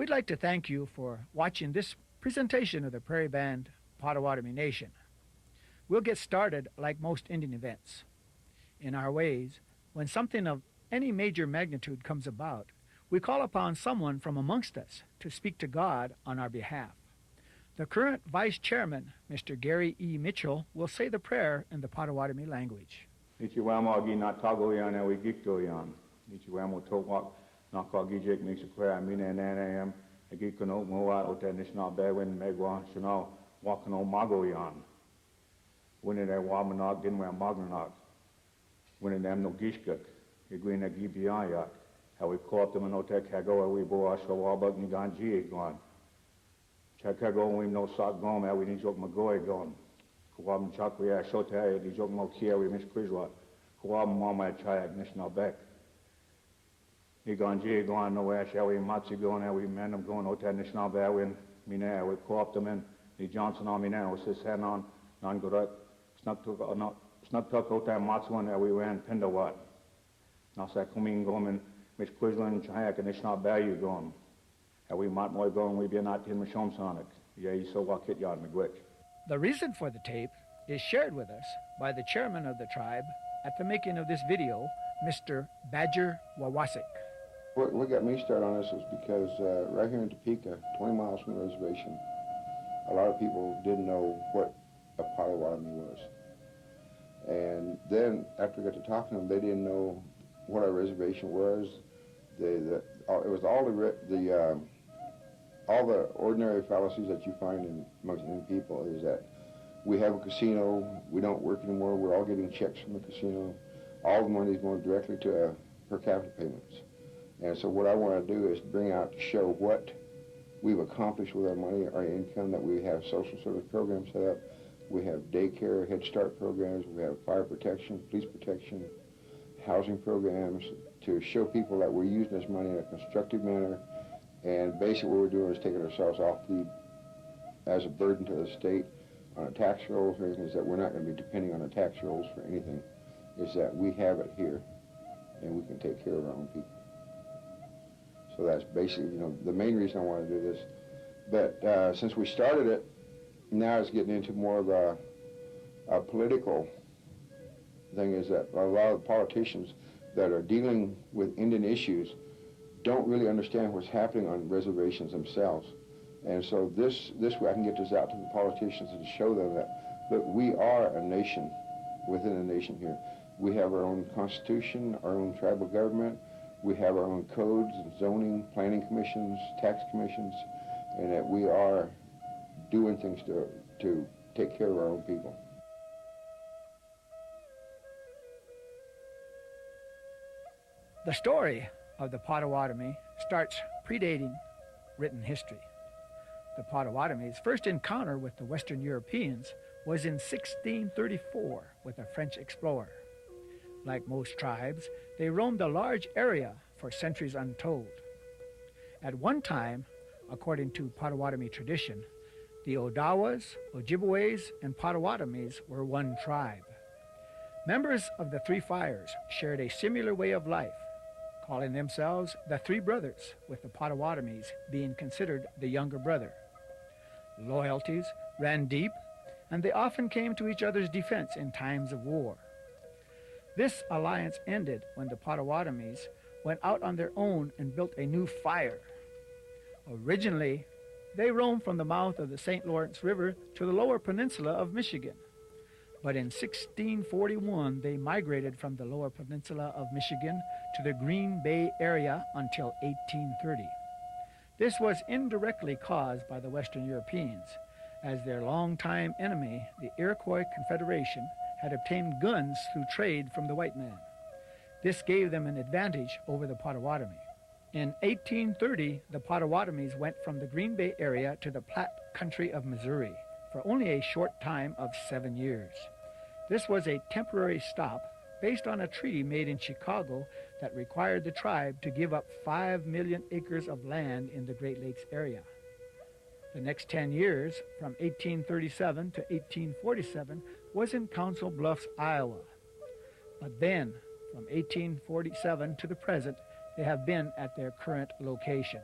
We'd like to thank you for watching this presentation of the Prairie Band Potawatomi Nation. We'll get started like most Indian events. In our ways, when something of any major magnitude comes about, we call upon someone from amongst us to speak to God on our behalf. The current Vice Chairman, Mr. Gary E. Mitchell, will say the prayer in the Potawatomi language. Ichiwamo na tagoyan ewi giktoyan. Ichiwamo towak nakagijek makes a prayer. Mina nanayam agikono moa otanishna bewin megwa shano wakano magoyan. When it a wamanak din where magnanak. When it am no gishkak, igwina gibiayak. How we call up them and otek hago we boa shawabag niganji gone. Chakago we no sock gom, we need jok magoy gone. Kuwam chakwe shote di jok mo kia we miss Quizwa. Kuwam mama chayak nishna back. Niganji gone no ash, we matzi gone, we man them going otek nishna bewin. Mina we call up them in the Johnson army now, says Hanon, non good snug took otek matsuan, we ran Pendawat. Nasa coming gomen. Miss Quizlin Chayak and it's not value gone. How we might more going, we be not in Mashom Sonic. Yeah, so walk it yard McGwitch. The reason for the tape is shared with us by the chairman of the tribe at the making of this video, Mr. Badger Wawasik. What got me started on this was because right here in Topeka, 20 miles from the reservation, a lot of people didn't know what a Potawatomi was. And then after I got to talking to them, they didn't know what our reservation was. It was all the ordinary fallacies that you find in amongst Indian people is that we have a casino, we don't work anymore, we're all getting checks from the casino. All the money is going directly to per capita payments. And so what I want to do is bring out to show what we've accomplished with our money, our income, that we have social service programs set up, we have daycare, Head Start programs, we have fire protection, police protection, housing programs, to show people that we're using this money in a constructive manner, and basically what we're doing is taking ourselves off as a burden to the state on a tax rolls or anything, is that we're not going to be depending on the tax rolls for anything, is that we have it here and we can take care of our own people. So that's basically, the main reason I want to do this. But since we started it, now it's getting into more of a political thing, is that a lot of politicians that are dealing with Indian issues don't really understand what's happening on reservations themselves. And so this way I can get this out to the politicians and show them that, look, we are a nation within a nation here. We have our own constitution, our own tribal government, we have our own codes and zoning, planning commissions, tax commissions, and that we are doing things to take care of our own people. The story of the Potawatomi starts predating written history. The Potawatomi's first encounter with the Western Europeans was in 1634 with a French explorer. Like most tribes, they roamed a large area for centuries untold. At one time, according to Potawatomi tradition, the Odawas, Ojibways, and Potawatomis were one tribe. Members of the Three Fires shared a similar way of life, calling themselves the Three Brothers, with the Potawatomis being considered the younger brother. Loyalties ran deep, and they often came to each other's defense in times of war. This alliance ended when the Potawatomis went out on their own and built a new fire. Originally, they roamed from the mouth of the St. Lawrence River to the lower peninsula of Michigan. But in 1641, they migrated from the lower peninsula of Michigan to the Green Bay area until 1830. This was indirectly caused by the Western Europeans, as their longtime enemy, the Iroquois Confederation, had obtained guns through trade from the white man. This gave them an advantage over the Potawatomi. In 1830, the Potawatomis went from the Green Bay area to the Platte Country of Missouri for only a short time of 7 years. This was a temporary stop based on a treaty made in Chicago that required the tribe to give up 5 million acres of land in the Great Lakes area. The next 10 years, from 1837 to 1847, was in Council Bluffs, Iowa. But then, from 1847 to the present, they have been at their current location.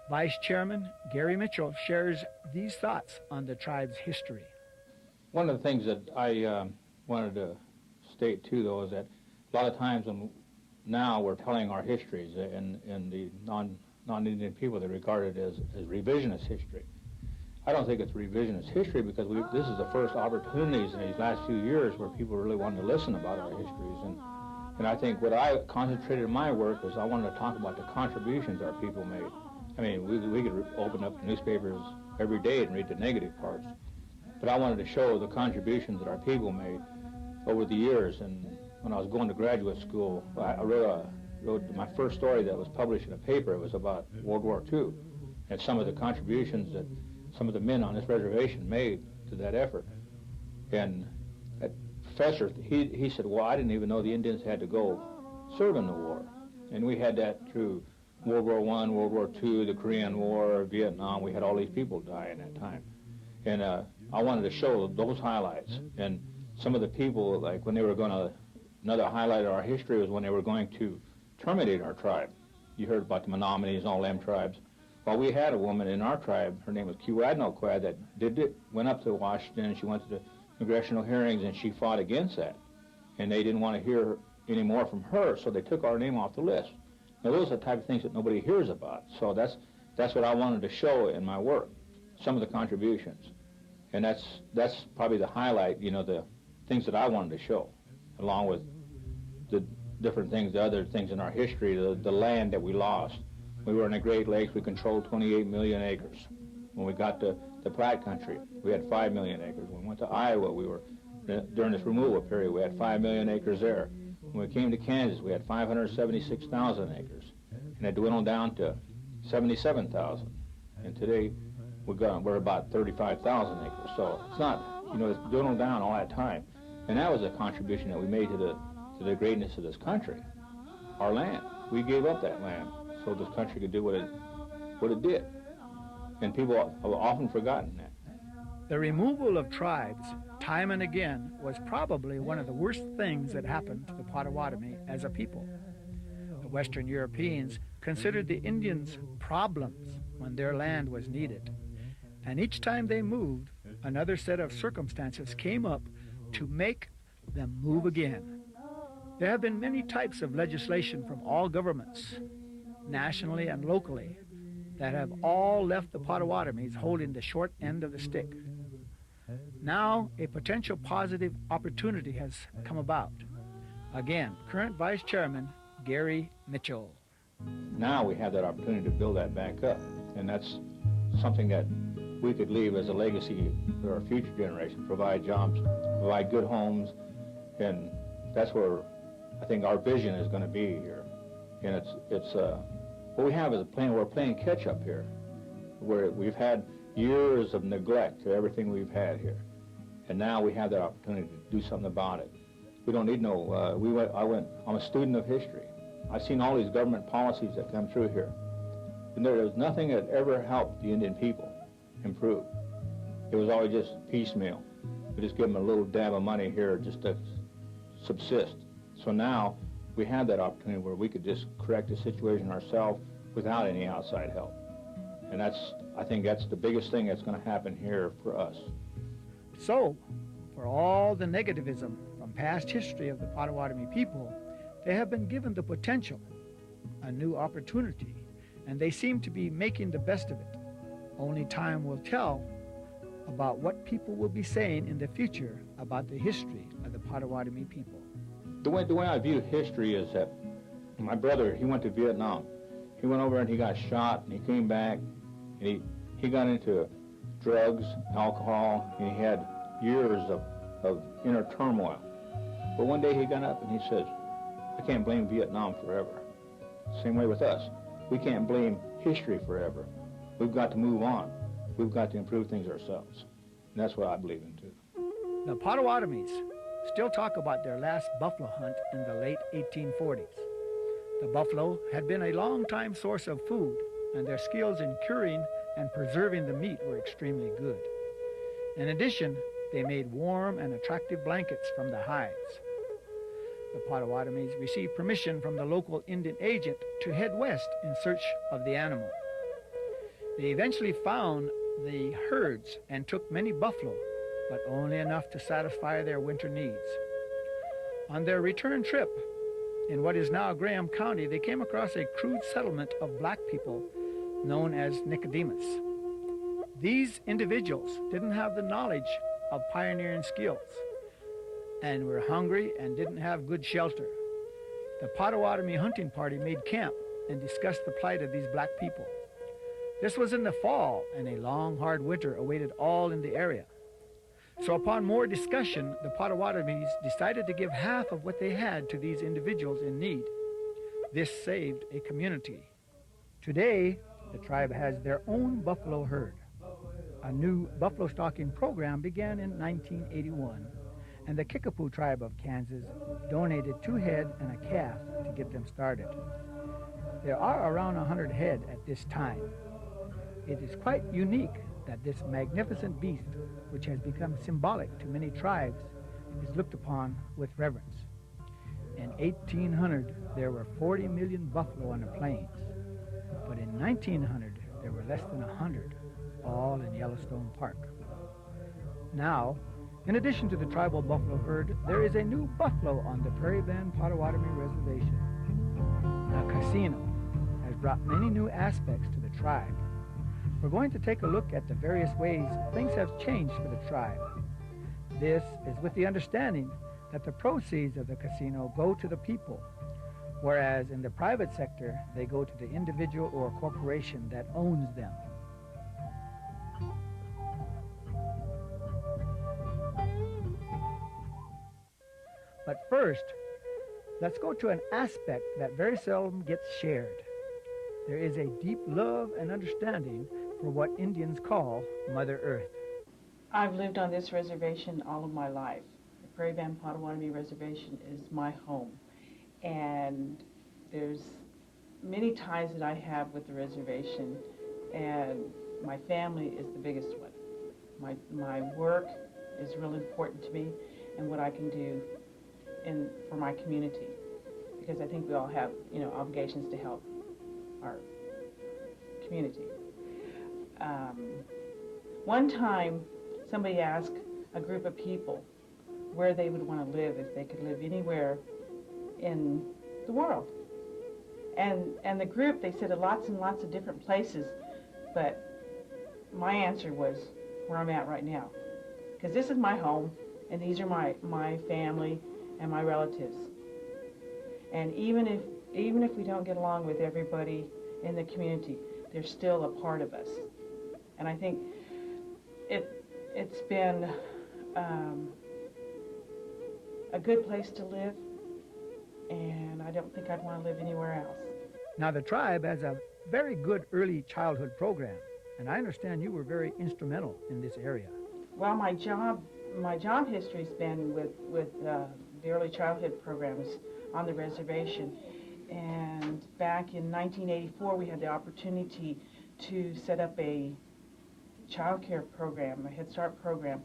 Vice Chairman Gary Mitchell shares these thoughts on the tribe's history. One of the things that I wanted to state too, though, is that a lot of times when now we're telling our histories, and the non-Indian people, they regard it as revisionist history. I don't think it's revisionist history, because this is the first opportunities in these last few years where people really wanted to listen about our histories. And I think what I concentrated in my work was I wanted to talk about the contributions our people made. I mean, we could open up the newspapers every day and read the negative parts, but I wanted to show the contributions that our people made over the years. And when I was going to graduate school, I wrote my first story that was published in a paper. It was about World War II and some of the contributions that some of the men on this reservation made to that effort. And that professor, he said, well, I didn't even know the Indians had to go serve in the war. And we had that through World War I, World War II, the Korean War, Vietnam. We had all these people die in that time. And I wanted to show those highlights. And some of the people, like when they were going to, another highlight of our history was when they were going to terminate our tribe. You heard about the Menominees and all them tribes. Well, we had a woman in our tribe, her name was Quad, that went up to Washington, and she went to the congressional hearings, and she fought against that. And they didn't want to hear any more from her, so they took our name off the list. Now, those are the type of things that nobody hears about. So that's what I wanted to show in my work, some of the contributions. And that's probably the highlight, you know, the things that I wanted to show, along with the different things, the other things in our history, the land that we lost. We were in the Great Lakes. We controlled 28 million acres. When we got to the Platte country, we had 5 million acres. When we went to Iowa, during this removal period, we had 5 million acres there. When we came to Kansas, we had 576,000 acres. And it dwindled down to 77,000. And today, we're about 35,000 acres. So it's not, you know, it's dwindled down all that time. And that was a contribution that we made to the greatness of this country, our land. We gave up that land so this country could do what it did. And people have often forgotten that. The removal of tribes, time and again, was probably one of the worst things that happened to the Potawatomi as a people. The Western Europeans considered the Indians problems when their land was needed. And each time they moved, another set of circumstances came up to make them move again. There have been many types of legislation from all governments, nationally and locally, that have all left the Potawatomis holding the short end of the stick. Now, a potential positive opportunity has come about. Again, current Vice Chairman Gary Mitchell. Now we have that opportunity to build that back up, and that's something that we could leave as a legacy for our future generation, provide jobs, provide good homes, and that's where I think our vision is going to be here. And it's what we have is we're playing catch up here, where we've had years of neglect to everything we've had here, and now we have that opportunity to do something about it. We don't need no. I'm a student of history. I've seen all these government policies that come through here, and there was nothing that ever helped the Indian people improve. It was always just piecemeal. We just give them a little dab of money here just to subsist. So now we have that opportunity where we could just correct the situation ourselves without any outside help. And I think that's the biggest thing that's going to happen here for us. So, for all the negativism from past history of the Potawatomi people, they have been given the potential, a new opportunity, and they seem to be making the best of it. Only time will tell about what people will be saying in the future about the history of the Potawatomi people. The way I view history is that my brother, he went to Vietnam. He went over and he got shot, and he came back, and he got into drugs, alcohol, and he had years of inner turmoil. But one day he got up and he said, I can't blame Vietnam forever. Same way with us. We can't blame history forever. We've got to move on. We've got to improve things ourselves. And that's what I believe in, too. The Potawatomis still talk about their last buffalo hunt in the late 1840s. The buffalo had been a long-time source of food, and their skills in curing and preserving the meat were extremely good. In addition, they made warm and attractive blankets from the hides. The Potawatomis received permission from the local Indian agent to head west in search of the animal. They eventually found the herds and took many buffalo, but only enough to satisfy their winter needs. On their return trip, in what is now Graham County, they came across a crude settlement of black people known as Nicodemus. These individuals didn't have the knowledge of pioneering skills and were hungry and didn't have good shelter. The Potawatomi hunting party made camp and discussed the plight of these black people. This was in the fall, and a long, hard winter awaited all in the area. So upon more discussion, the Potawatomis decided to give half of what they had to these individuals in need. This saved a community. Today, the tribe has their own buffalo herd. A new buffalo stalking program began in 1981, and the Kickapoo tribe of Kansas donated 2 head and a calf to get them started. There are around 100 head at this time. It is quite unique that this magnificent beast, which has become symbolic to many tribes, is looked upon with reverence. In 1800, there were 40 million buffalo on the plains, but in 1900, there were less than 100, all in Yellowstone Park. Now, in addition to the tribal buffalo herd, there is a new buffalo on the Prairie Bend Potawatomi Reservation. The casino has brought many new aspects to the tribe. We're going to take a look at the various ways things have changed for the tribe. This is with the understanding that the proceeds of the casino go to the people, whereas in the private sector, they go to the individual or corporation that owns them. But first, let's go to an aspect that very seldom gets shared. There is a deep love and understanding for what Indians call Mother Earth. I've lived on this reservation all of my life. The Prairie Bend Potawatomi Reservation is my home. And there's many ties that I have with the reservation, and my family is the biggest one. My work is really important to me, and what I can do for my community, because I think we all have, obligations to help our community. One time, somebody asked a group of people where they would want to live if they could live anywhere in the world. And the group, they said lots and lots of different places, but my answer was where I'm at right now. Because this is my home, and these are my family and my relatives. And even if we don't get along with everybody in the community, they're still a part of us. And I think it's been a good place to live, and I don't think I'd want to live anywhere else. Now, the tribe has a very good early childhood program, and I understand you were very instrumental in this area. Well, my job history's been with the early childhood programs on the reservation. And back in 1984, we had the opportunity to set up a child care program, a Head Start program.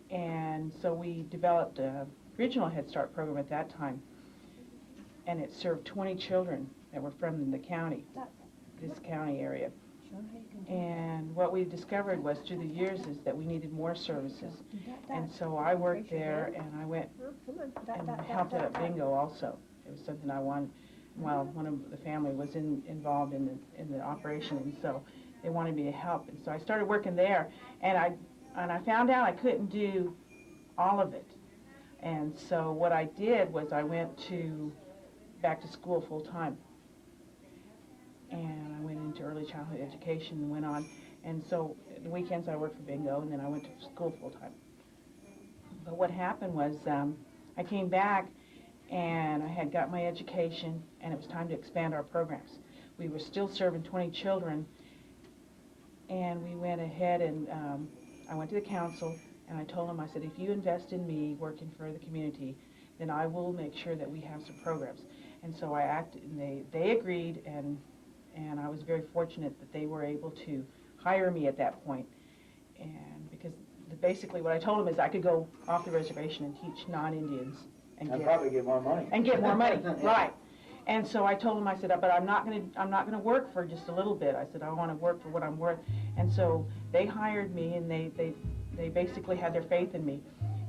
And so we developed a regional Head Start program at that time. And it served 20 children that were from the county, this county area. And what we discovered was through the years is that we needed more services. And so I worked there, and I went and helped out at bingo also. It was something I wanted. Well, one of the family was involved in the operation, and so they wanted me to help. And so I started working there, and I found out I couldn't do all of it. And so what I did was I went back to school full time. And I went into early childhood education and went on. And so the weekends I worked for bingo, and then I went to school full time. But what happened was I came back, and I had got my education, and it was time to expand our programs. We were still serving 20 children, and we went ahead and I went to the council, and I told them, I said, if you invest in me working for the community, then I will make sure that we have some programs. And so I acted, and they agreed, and I was very fortunate that they were able to hire me at that point. And because basically what I told them is I could go off the reservation and teach non-Indians. And probably get more money. And get more money, right. And so I told him, I said, but I'm not gonna work for just a little bit. I said, I want to work for what I'm worth. And so they hired me, and they basically had their faith in me.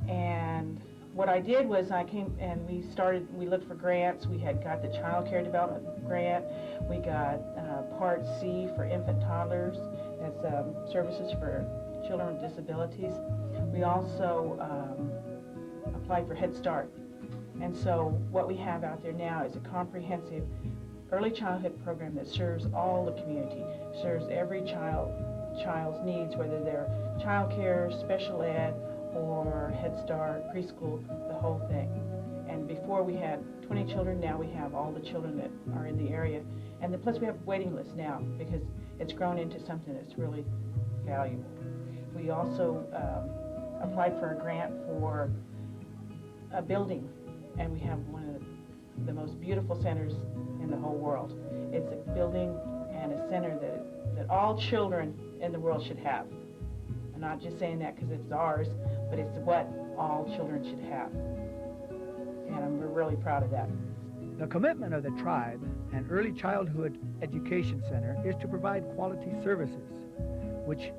And what I did was I came and we looked for grants. We had got the child care development grant. We got Part C for infant toddlers. That's services for children with disabilities. We also applied for Head Start. And so what we have out there now is a comprehensive early childhood program that serves all the community, serves every child's needs, whether they're child care, special ed, or Head Start, preschool, the whole thing. And before we had 20 children, now we have all the children that are in the area. And plus we have a waiting list now because it's grown into something that's really valuable. We also applied for a grant for a building, and we have one of the most beautiful centers in the whole world. It's a building and a center that all children in the world should have. I'm not just saying that because it's ours, but it's what all children should have. And we're really proud of that. The commitment of the tribe and Early Childhood Education Center is to provide quality services which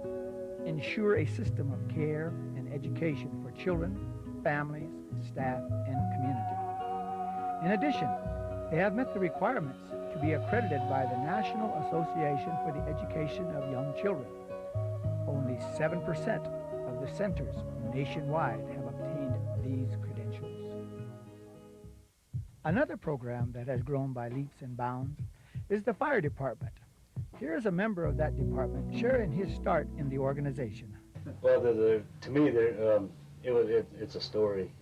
ensure a system of care and education for children, families, staff, and community. In addition, they have met the requirements to be accredited by the National Association for the Education of Young Children. Only 7% of the centers nationwide have obtained these credentials. Another program that has grown by leaps and bounds is the fire department. Here is a member of that department sharing his start in the organization. Well, to me, it's a story.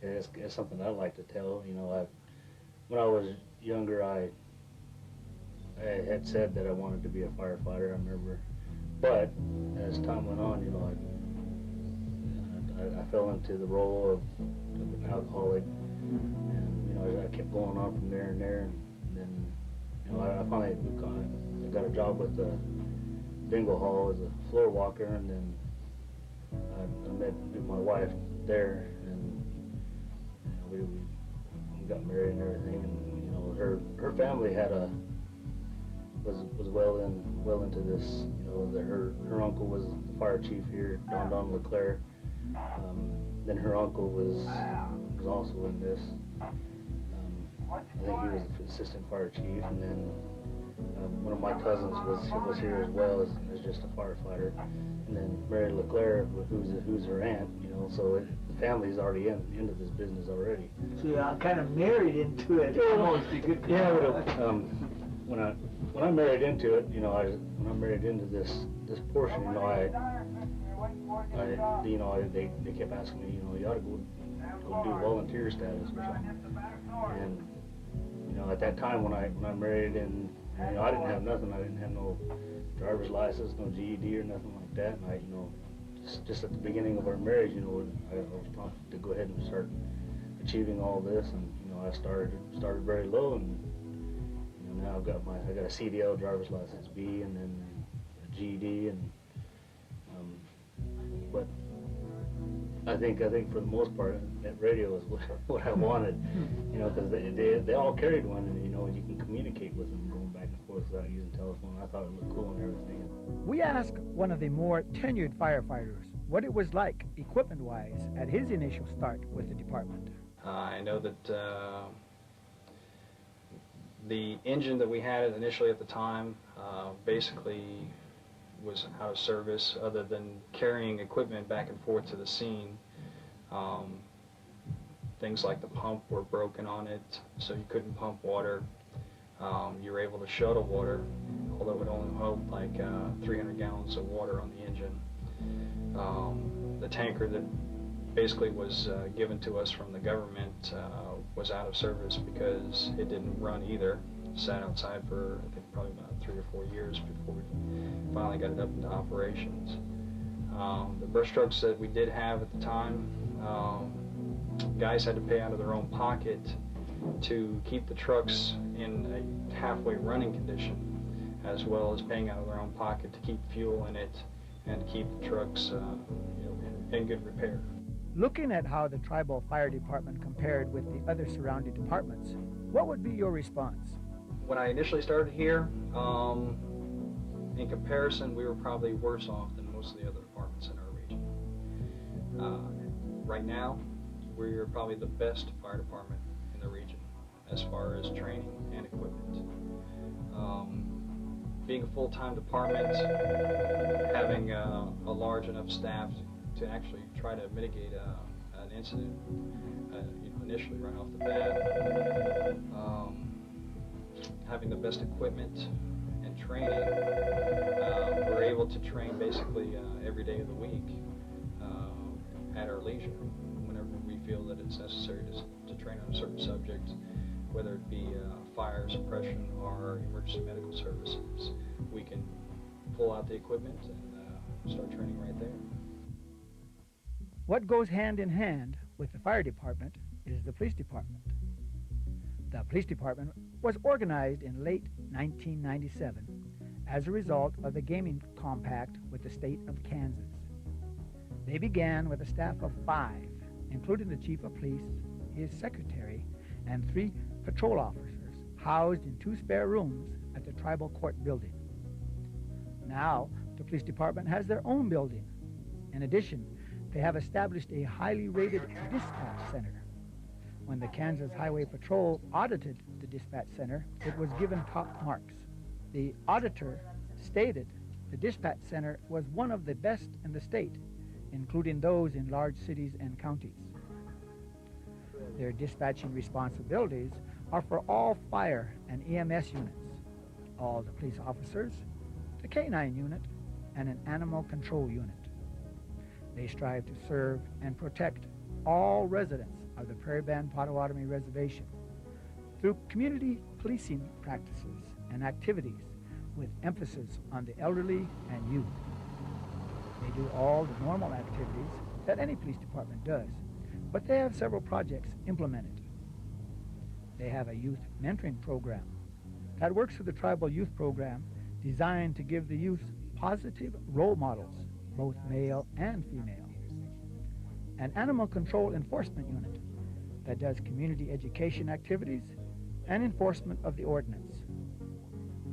It's something I like to tell. You know, when I was younger, I had said that I wanted to be a firefighter. I remember, but as time went on, you know, I fell into the role of an alcoholic, and you know, I kept going on from there, and then you know, I finally got a job with the bingo hall as a floor walker, and then I met my wife there, and you know, we got married and everything, and you know, her family was well into this. You know, her uncle was the fire chief here, Don LeClaire. Then her uncle was also in this. I think he was the assistant fire chief, and then one of my cousins was here as well as just a firefighter, and then Mary LeClaire, who's her aunt, you know, so the family's already into this business already. So you're kind of married into it. Almost a good. Yeah, when I married into it, you know, when I married into this portion, you know, they kept asking me, you know, you ought to go do volunteer status or something, and you know, at that time when I married, and you know, I didn't have nothing. I didn't have no driver's license, no GED or nothing like that. And I, you know, just at the beginning of our marriage, you know, I was trying to go ahead and start achieving all this, and you know, I started very low, and you know, now I got a CDL driver's license B, and then a GED, and but I think for the most part, that radio is what I wanted, you know, because they all carried one, and you know, you can communicate with them going back and forth without using telephone. I thought it looked cool and everything. We asked one of the more tenured firefighters what it was like, equipment-wise, at his initial start with the department. I know that the engine that we had initially at the time basically was out of service, other than carrying equipment back and forth to the scene. Things like the pump were broken on it, so you couldn't pump water. You were able to shuttle water, although it only held like 300 gallons of water on the engine. The tanker that basically was given to us from the government was out of service because it didn't run either. It sat outside for, I think, probably about 3 or 4 years before we finally got it up into operations. The brush trucks that we did have at the time, guys had to pay out of their own pocket to keep the trucks in a halfway running condition, as well as paying out of their own pocket to keep fuel in it and keep the trucks you know, in good repair. Looking at how the tribal fire department compared with the other surrounding departments, What would be your response? When I initially started here, in comparison, we were probably worse off than most of the other departments in our region. Right now, we're probably the best fire department in the region as far as training and equipment. Being a full-time department, having a large enough staff to actually try to mitigate an incident, initially right off the bat, having the best equipment and training, we're able to train basically every day of the week at our leisure, whenever we feel that it's necessary to train on a certain subject, whether it be fire suppression or emergency medical services. We can pull out the equipment and start training right there. What goes hand in hand with the fire department is the police department. The police department was organized in late 1997 as a result of the gaming compact with the state of Kansas. They began with a staff of 5, including the chief of police, his secretary, and 3 patrol officers housed in 2 spare rooms at the tribal court building. Now, the police department has their own building. In addition, they have established a highly rated dispatch center. When the Kansas Highway Patrol audited the dispatch center, it was given top marks. The auditor stated the dispatch center was one of the best in the state, including those in large cities and counties. Their dispatching responsibilities are for all fire and EMS units, all the police officers, the K-9 unit, and an animal control unit. They strive to serve and protect all residents of the Prairie Band Potawatomi Reservation through community policing practices and activities with emphasis on the elderly and youth. They do all the normal activities that any police department does, but they have several projects implemented. They have a youth mentoring program that works with the tribal youth program designed to give the youth positive role models, both male and female. An animal control enforcement unit that does community education activities and enforcement of the ordinance.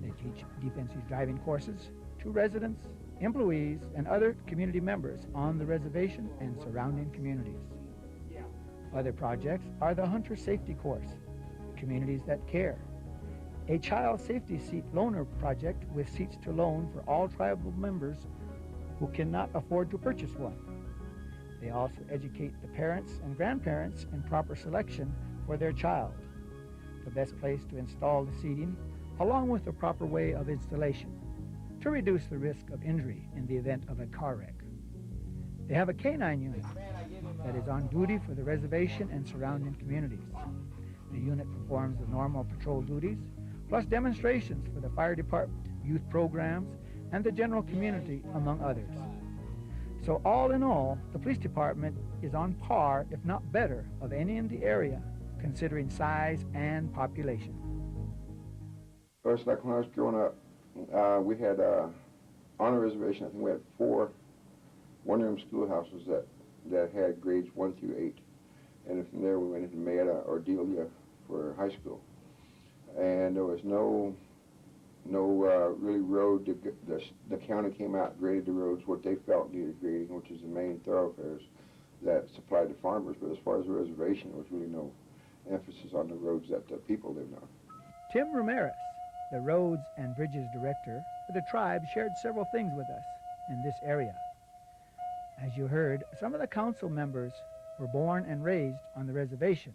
They teach defensive driving courses to residents, employees, and other community members on the reservation and surrounding communities. Other projects are the Hunter Safety Course, Communities That Care, a child safety seat loaner project with seats to loan for all tribal members who cannot afford to purchase one. They also educate the parents and grandparents in proper selection for their child, the best place to install the seating, along with the proper way of installation, to reduce the risk of injury in the event of a car wreck. They have a K-9 unit that is on duty for the reservation and surrounding communities. The unit performs the normal patrol duties, plus demonstrations for the fire department, youth programs, and the general community, among others. So all in all, the police department is on par, if not better, of any in the area, considering size and population. First, like when I was growing up, we had, on the reservation, I think we had 4 one-room schoolhouses that had grades 1 through 8. And from there we went into Meta or Delia for high school. And there was no really road. The county came out and graded the roads what they felt needed grading, which is the main thoroughfares that supplied the farmers. But as far as the reservation, there was really no emphasis on the roads that the people lived on. Tim Ramirez, the Roads and Bridges Director for the tribe, shared several things with us in this area. As you heard, some of the council members were born and raised on the reservation,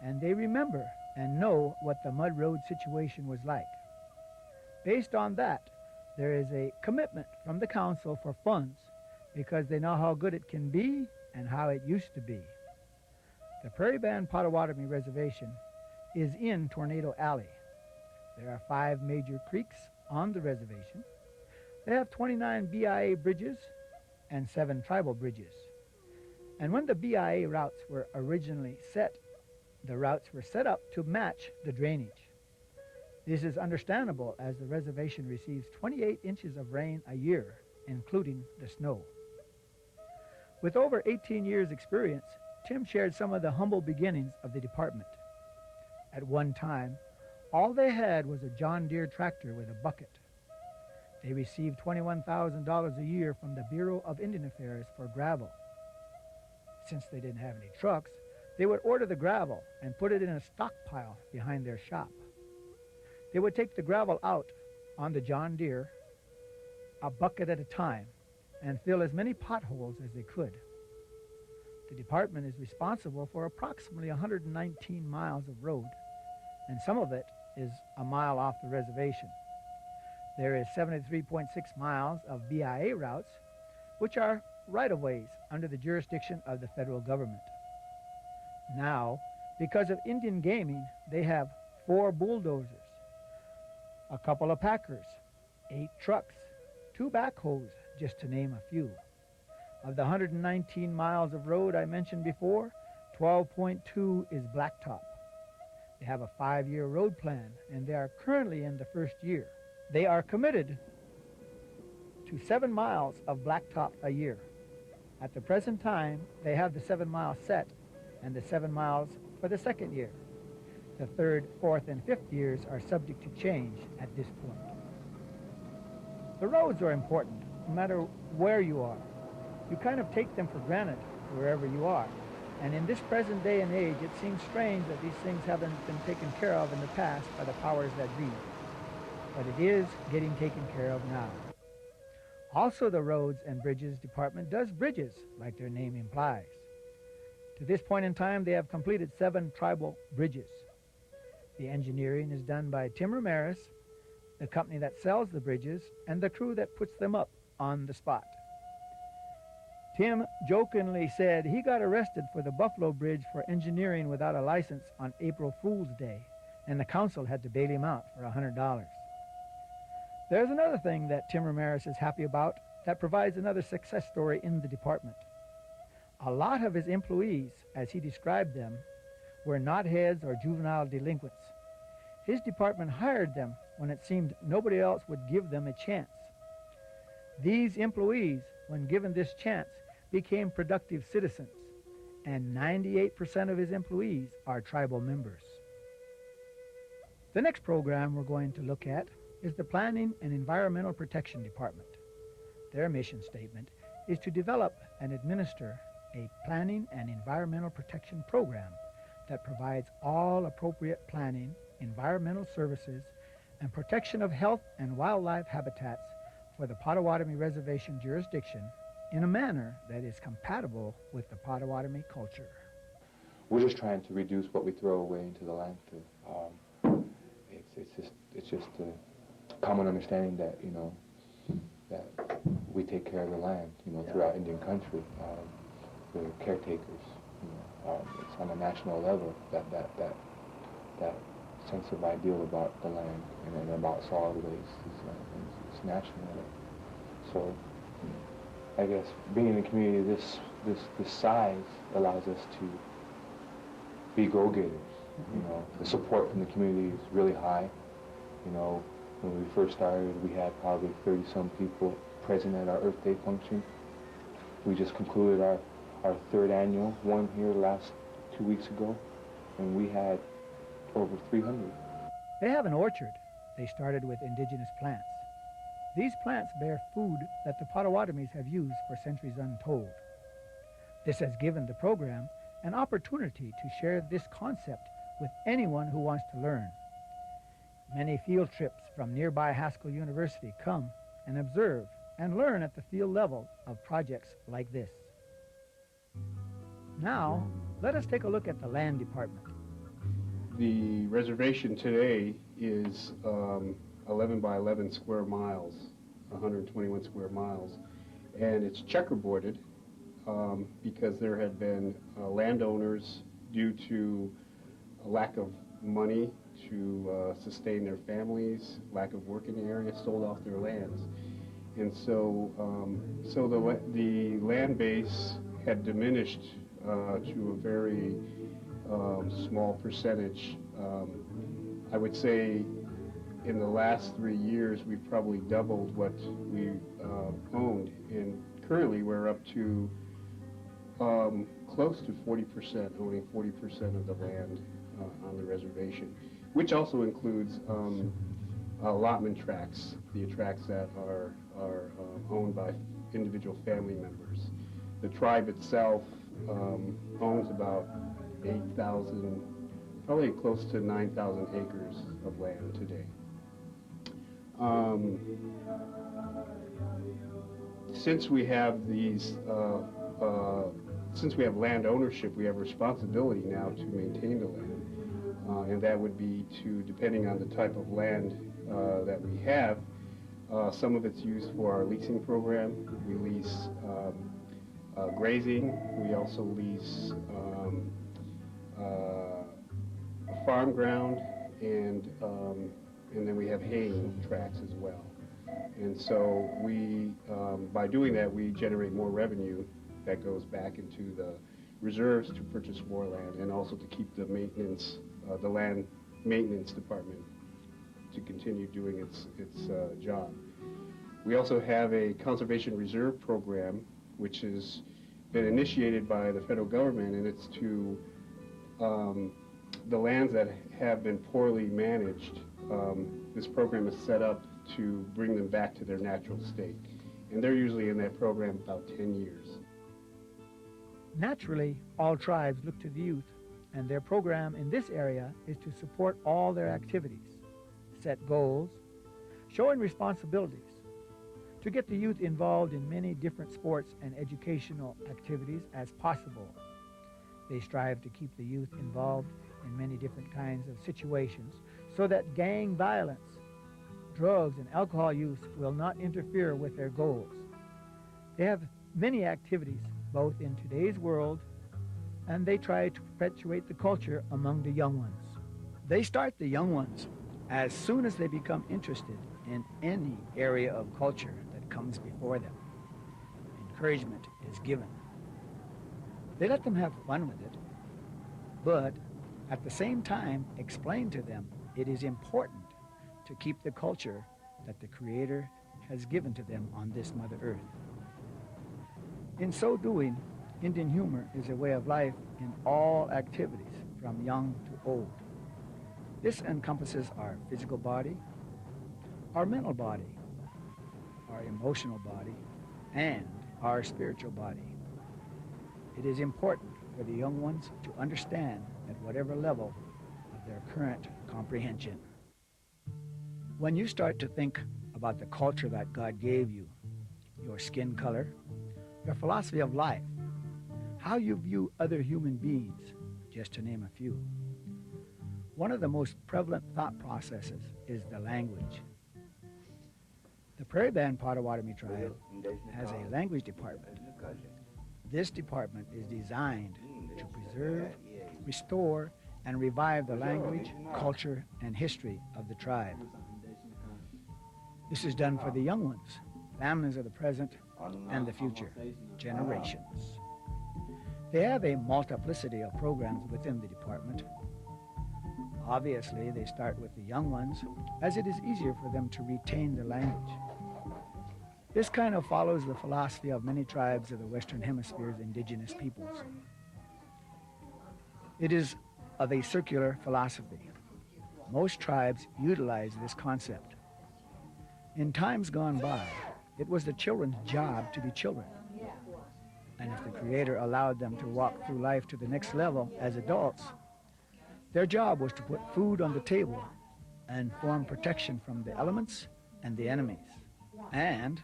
and they remember and know what the mud road situation was like. Based on that, there is a commitment from the council for funds because they know how good it can be and how it used to be. The Prairie Band Potawatomi Reservation is in Tornado Alley. There are 5 major creeks on the reservation. They have 29 BIA bridges and 7 tribal bridges. And when the BIA routes were originally set, the routes were set up to match the drainage. This is understandable as the reservation receives 28 inches of rain a year, including the snow. With over 18 years' experience, Tim shared some of the humble beginnings of the department. At one time, all they had was a John Deere tractor with a bucket. They received $21,000 a year from the Bureau of Indian Affairs for gravel. Since they didn't have any trucks, they would order the gravel and put it in a stockpile behind their shop. They would take the gravel out on the John Deere, a bucket at a time, and fill as many potholes as they could. The department is responsible for approximately 119 miles of road, and some of it is a mile off the reservation. There is 73.6 miles of BIA routes, which are right-of-ways under the jurisdiction of the federal government. Now, because of Indian gaming, they have 4 bulldozers, a couple of packers, 8 trucks, 2 backhoes, just to name a few. Of the 119 miles of road I mentioned before, 12.2 is blacktop. They have a 5-year road plan, and they are currently in the first year. They are committed to 7 miles of blacktop a year. At the present time, they have the 7 miles set and the 7 miles for the second year. The 3rd, 4th, and 5th years are subject to change at this point. The roads are important, no matter where you are. You kind of take them for granted wherever you are. And in this present day and age, it seems strange that these things haven't been taken care of in the past by the powers that be. But it is getting taken care of now. Also, the Roads and Bridges Department does bridges, like their name implies. To this point in time, they have completed 7 tribal bridges. The engineering is done by Tim Ramirez, the company that sells the bridges, and the crew that puts them up on the spot. Tim jokingly said he got arrested for the Buffalo Bridge for engineering without a license on April Fool's Day, and the council had to bail him out for $100. There's another thing that Tim Ramirez is happy about that provides another success story in the department. A lot of his employees, as he described them, were knotheads or juvenile delinquents. His department hired them when it seemed nobody else would give them a chance. These employees, when given this chance, became productive citizens, and 98% of his employees are tribal members. The next program we're going to look at is the Planning and Environmental Protection Department. Their mission statement is to develop and administer a planning and environmental protection program that provides all appropriate planning, environmental services, and protection of health and wildlife habitats for the Potawatomi Reservation jurisdiction in a manner that is compatible with the Potawatomi culture. We're just trying to reduce what we throw away into the landfill. It's just a common understanding that, you know, that we take care of the land, you know, throughout Indian country. We're caretakers, you know. It's on a national level that sense of ideal about the land and about solid waste is national. So I guess being in a community this size allows us to be go-getters. You know, the support from the community is really high. You know, when we first started, we had probably 30-some people present at our Earth Day function. We just concluded our 3rd annual one here last 2 weeks ago, and we had over 300. They have an orchard. They started with indigenous plants. These plants bear food that the Potawatomis have used for centuries untold. This has given the program an opportunity to share this concept with anyone who wants to learn. Many field trips from nearby Haskell University come and observe and learn at the field level of projects like this. Now, let us take a look at the land department. The reservation today is 11 by 11 square miles, 121 square miles, and it's checkerboarded because there had been landowners, due to a lack of money to sustain their families, lack of work in the area, sold off their lands. And so the land base had diminished to a very small percentage. I would say in the last 3 years, we've probably doubled what we owned, and currently we're up to close to 40%, owning 40% of the land on the reservation, which also includes allotment tracts, the tracts that are owned by individual family members. The tribe itself owns about 8,000, probably close to 9,000 acres of land today. Since we have these, since we have land ownership, we have responsibility now to maintain the land, and that would be to, depending on the type of land that we have, some of it's used for our leasing program. We lease grazing. We also lease farm ground, and then we have haying tracts as well. And so we, by doing that, we generate more revenue that goes back into the reserves to purchase more land, and also to keep the maintenance, the land maintenance department to continue doing its job. We also have a conservation reserve program, which has been initiated by the federal government, and it's to the lands that have been poorly managed. This program is set up to bring them back to their natural state, and they're usually in that program about 10 years. Naturally, all tribes look to the youth, and their program in this area is to support all their activities, set goals, showing responsibilities, to get the youth involved in many different sports and educational activities as possible. They strive to keep the youth involved in many different kinds of situations so that gang violence, drugs, and alcohol use will not interfere with their goals. They have many activities both in today's world, and they try to perpetuate the culture among the young ones. They start the young ones as soon as they become interested in any area of culture that comes before them. Encouragement is given. They let them have fun with it, but at the same time explain to them it is important to keep the culture that the Creator has given to them on this Mother Earth. In so doing, Indian humor is a way of life in all activities, from young to old. This encompasses our physical body, our mental body, our emotional body, and our spiritual body. It is important for the young ones to understand at whatever level of their current comprehension. When you start to think about the culture that God gave you, your skin color, your philosophy of life, how you view other human beings, just to name a few, one of the most prevalent thought processes is the language. The Prairie Band Potawatomi tribe has a language department. This department is designed to preserve, restore, and revive the language, culture, and history of the tribe. This is done for the young ones, families of the present and the future generations. They have a multiplicity of programs within the department. Obviously, they start with the young ones, as it is easier for them to retain the language. This kind of follows the philosophy of many tribes of the Western Hemisphere's indigenous peoples. It is of a circular philosophy. Most tribes utilize this concept. In times gone by, it was the children's job to be children. And if the Creator allowed them to walk through life to the next level as adults, their job was to put food on the table and form protection from the elements and the enemies. And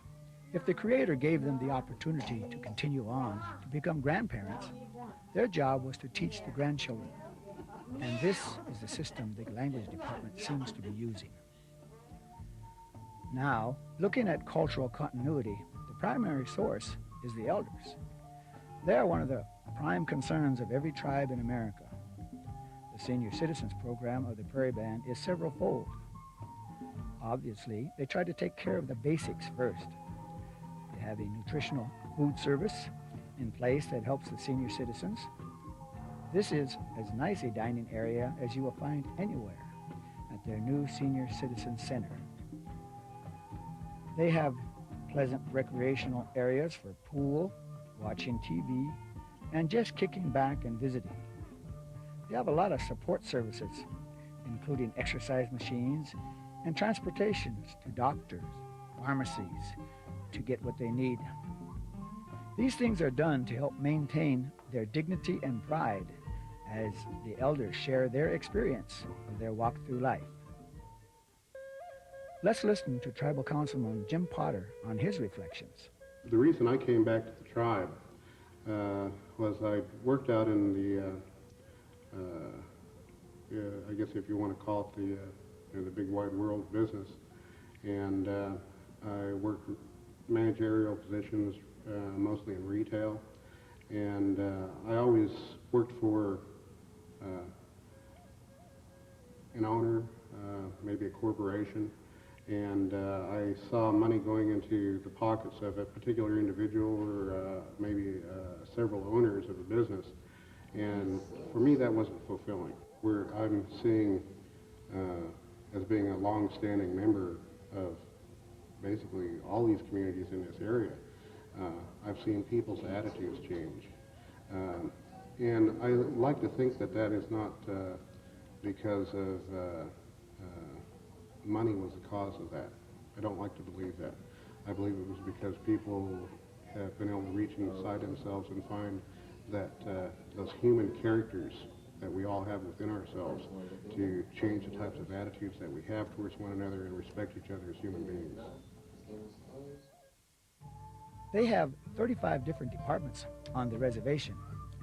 if the Creator gave them the opportunity to continue on to become grandparents, their job was to teach the grandchildren. And this is the system the language department seems to be using. Now, looking at cultural continuity, the primary source is the elders. They are one of the prime concerns of every tribe in America. The senior citizens program of the Prairie Band is several-fold. Obviously, they try to take care of the basics first. They have a nutritional food service in place that helps the senior citizens. This is as nice a dining area as you will find anywhere at their new Senior Citizen Center. They have pleasant recreational areas for pool, watching TV, and just kicking back and visiting. They have a lot of support services, including exercise machines and transportations to doctors, pharmacies, to get what they need. These things are done to help maintain their dignity and pride as the elders share their experience of their walk through life. Let's listen to Tribal Councilman Jim Potter on his reflections. The reason I came back to the tribe was I worked out in the, I guess if you want to call it the big wide world business, and I worked managerial positions mostly in retail, and I always worked for an owner, maybe a corporation, and I saw money going into the pockets of a particular individual or maybe several owners of a business, and for me that wasn't fulfilling. Where I'm seeing as being a long-standing member of basically all these communities in this area, I've seen people's attitudes change. And I like to think that that is not because of money was the cause of that. I don't like to believe that. I believe it was because people have been able to reach inside themselves and find that those human characters that we all have within ourselves to change the types of attitudes that we have towards one another and respect each other as human beings. They have 35 different departments on the reservation,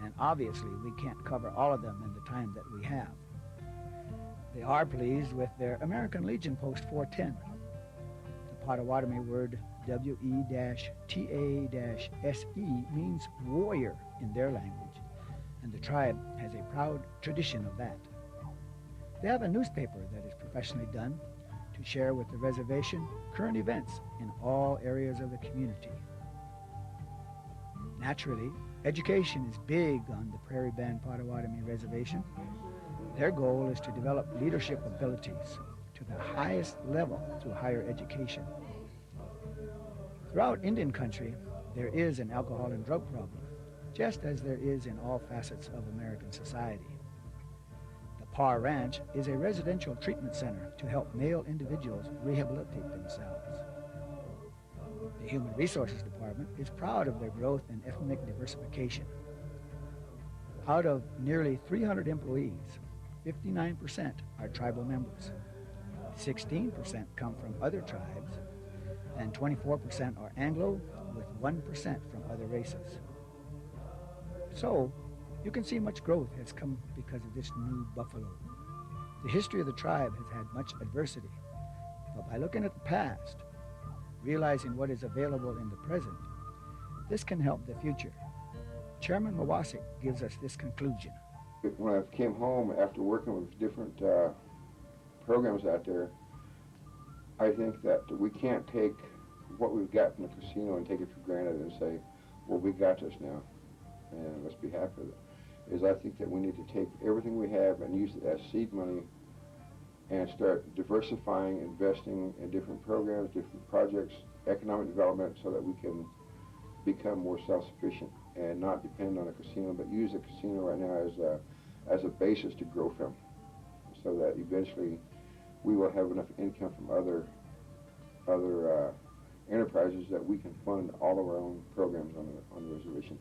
and obviously we can't cover all of them in the time that we have. They are pleased with their American Legion Post 410. The Potawatomi word WE-TA-SE means warrior in their language, and the tribe has a proud tradition of that. They have a newspaper that is professionally done to share with the reservation current events in all areas of the community. Naturally, education is big on the Prairie Band Potawatomi Reservation. Their goal is to develop leadership abilities to the highest level through higher education. Throughout Indian country, there is an alcohol and drug problem, just as there is in all facets of American society. The Par Ranch is a residential treatment center to help male individuals rehabilitate themselves. The Human Resources Department is proud of their growth in ethnic diversification. Out of nearly 300 employees, 59% are tribal members, 16% come from other tribes, and 24% are Anglo, with 1% from other races. So, you can see much growth has come because of this new buffalo. The history of the tribe has had much adversity, but by looking at the past, realizing what is available in the present, this can help the future. Chairman Mawasik gives us this conclusion. When I came home after working with different programs out there, I think that we can't take what we've got from the casino and take it for granted and say, well, we got this now, and let's be happy with it. I think that we need to take everything we have and use it as seed money and start diversifying, investing in different programs, different projects, economic development, so that we can become more self-sufficient and not depend on a casino, but use a casino right now as a basis to grow from, so that eventually we will have enough income from other enterprises that we can fund all of our own programs on the reservation.